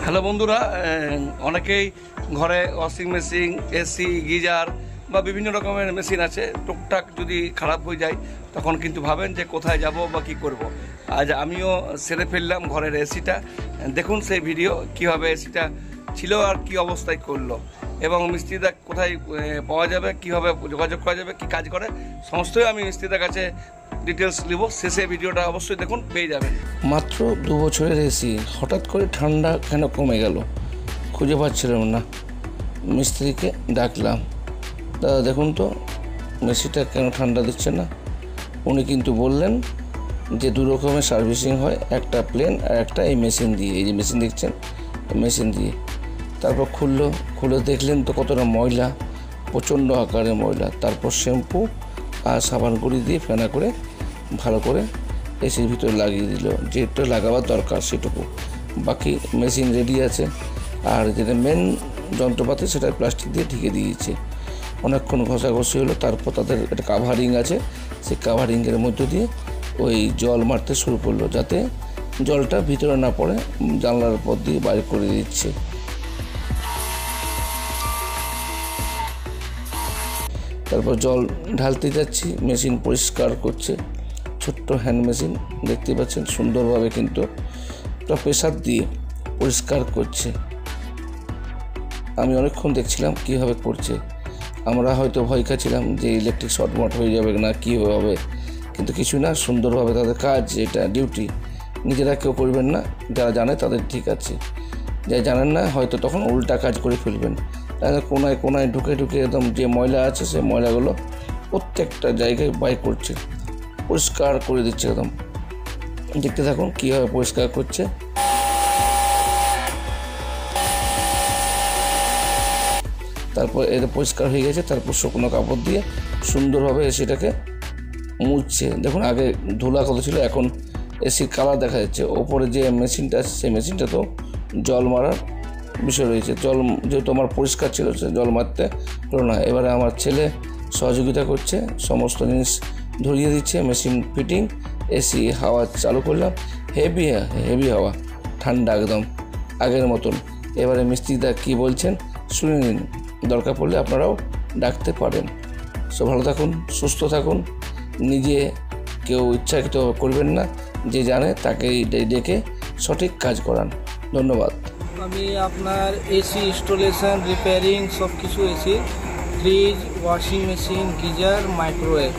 Hello বন্ধুরা, অনেকেই ঘরে ওয়াশিং মেশিন, এসি, গিজার বা বিভিন্ন রকমের মেশিন আছে। টুকটাক যদি খারাপ হয়ে যায় তখন কিন্তু ভাবেন যে কোথায় যাব বা কী করব। আজ আমিও সেরে ফেললাম ঘরের এসিটা। দেখুন সেই ভিডিও, কীভাবে এসিটা ছিল আর কি অবস্থায় করলো, এবং মিস্ত্রিদা কোথায় পাওয়া যাবে, কীভাবে যোগাযোগ করা যাবে, কী কাজ করে, সমস্তই আমি মিস্ত্রিদার কাছে ডিটেলস নেব। শেষে ভিডিওটা অবশ্যই দেখুন, পেয়ে যাবেন। মাত্র 2 বছরের এসি, হঠাৎ করে ঠান্ডা কেন কমে গেল খুঁজে পাচ্ছিলাম না। মিস্ত্রিকে ডাকলাম, দাদা দেখুন তো মেশিনটা কেন ঠান্ডা দিচ্ছে না। উনি কিন্তু বললেন যে 2 রকমের সার্ভিসিং হয়, একটা প্লেন আর একটা এই মেশিন দিয়ে। এই যে মেশিন দেখছেন, মেশিন দিয়ে। তারপর খুলে দেখলেন তো কতটা ময়লা, প্রচণ্ড আকারে ময়লা। তারপর শ্যাম্পু আর সাবান গুঁড়ি দিয়ে ফেনা করে ভালো করে এসির ভিতরে লাগিয়ে দিল, যেটা লাগাবার দরকার সেটুকু। বাকি মেশিন রেডি আছে, আর যেটা মেন যন্ত্রপাতি সেটা প্লাস্টিক দিয়ে ঢেকে দিয়েছে। অনেকক্ষণ ঘষাঘষি হলো। তারপর তাদের একটা কাভারিং আছে, সেই কাভারিংয়ের মধ্য দিয়ে ওই জল মারতে শুরু করলো, যাতে জলটা ভিতরে না পড়ে, জানলার পর দিয়ে বাইরে করে দিচ্ছে। তারপর জল ঢালতে যাচ্ছি, মেশিন পরিষ্কার করছে। ছোট্ট হ্যান্ড মেশিন দেখতে পাচ্ছেন, সুন্দরভাবে কিন্তু প্রেসার দিয়ে পরিষ্কার করছে। আমি অনেকক্ষণ দেখছিলাম কীভাবে করছে। আমরা হয়তো ভয় খাচ্ছিলাম যে ইলেকট্রিক শর্টমার্ট হয়ে যাবে না, কী হবে, কিন্তু কিছু না, সুন্দরভাবে তাদের কাজ, এটা ডিউটি। নিজেরা কেউ করবেন না, যারা জানে তাদের ঠিক আছে, যারা জানেন না হয়তো তখন উল্টা কাজ করে ফেলবেন। কোনায় কোনায় ঢুকে একদম যে ময়লা আছে সেই ময়লাগুলো প্রত্যেকটা জায়গায় বাই করছে, পরিষ্কার করে দিচ্ছে একদম। দেখতে থাকুন কীভাবে পরিষ্কার করছে। তারপর এটা পরিষ্কার হয়ে গেছে। তারপর শুকনো কাপড় দিয়ে সুন্দরভাবে এসিটাকে মুছছে। দেখুন আগে ধুলা কত ছিল, এখন এসির কালার দেখা যাচ্ছে। ওপরে যে মেশিনটা আছে সেই মেশিনটা তো জল মারার বিষয় রয়েছে। জল যেহেতু আমার পরিষ্কার ছিল, সে জল মারতে হলো না। এবারে আমার ছেলে সহযোগিতা করছে, সমস্ত জিনিস ধরিয়ে দিচ্ছে। মেশিন ফিটিং, এসি হাওয়া চালু করলাম, হেভি হাওয়া, ঠান্ডা একদম আগের মতন। এবারে মিস্ত্রিদা কী বলছেন শুনে নিন, দরকার পড়লে আপনারাও ডাকতে পারেন। সব ভালো থাকুন, সুস্থ থাকুন। নিজে কেউ ইচ্ছাকৃত করবেন না, যে জানে তাকেই ডেকে সঠিক কাজ করান। ধন্যবাদ। আমি আপনার এসি ইনস্টলেশন, রিপেয়ারিং সব কিছু, AC, fridge, washing machine, geyser, microwave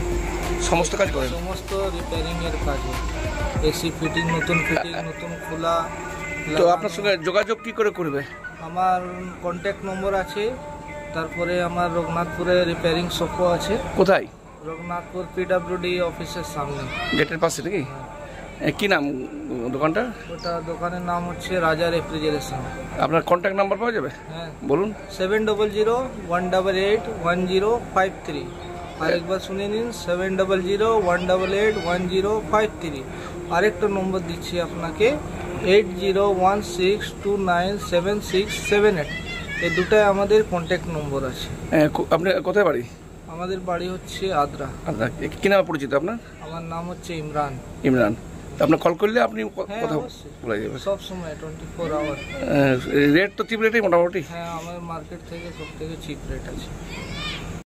সমস্ত কাজ করেন? সমস্ত রিপেয়ারিংয়ের কাজ, এসি ফিটিং, নতুন ফিটিং, নতুন খোলা। তো আপনার সঙ্গে যোগাযোগ কী করে করবে? আমার কন্ট্যাক্ট নম্বর আছে। তারপরে আমার রঘুনাথপুরে রিপেয়ারিং শপও আছে। কোথায়? রঘুনাথপুর পিডব্লিউডি অফিসের সামনে, গেটের পাশে নাকি? কি নাম দোকানটা? ওটা দোকানের নাম হচ্ছে রাজা রেফ্রিজারেশন। আপনার কন্ট্যাক্ট নাম্বার পাওয়া যাবে? হ্যাঁ বলুন। 7001881053। আরেকবার শুনে নিন, 7001881053। আরেকটা নম্বর দিচ্ছি আপনাকে, 8016297678। এই দুটাই আমাদের কন্ট্যাক্ট নম্বর আছে। আপনি কোথায় বাড়ি? আমাদের বাড়ি হচ্ছে আদ্রা। আদ্রা। কি নামে পরিচিত আপনার? আমার নাম হচ্ছে ইমরান। ইমরান। আপনার কল করলে আপনি কথা বলা যাবে সব সময়, 24 আওয়ার। রেট তো চিপ রেটেই মোটামুটি। হ্যাঁ, আমাদের মার্কেট থেকে সব থেকে চিপ রেট আছে।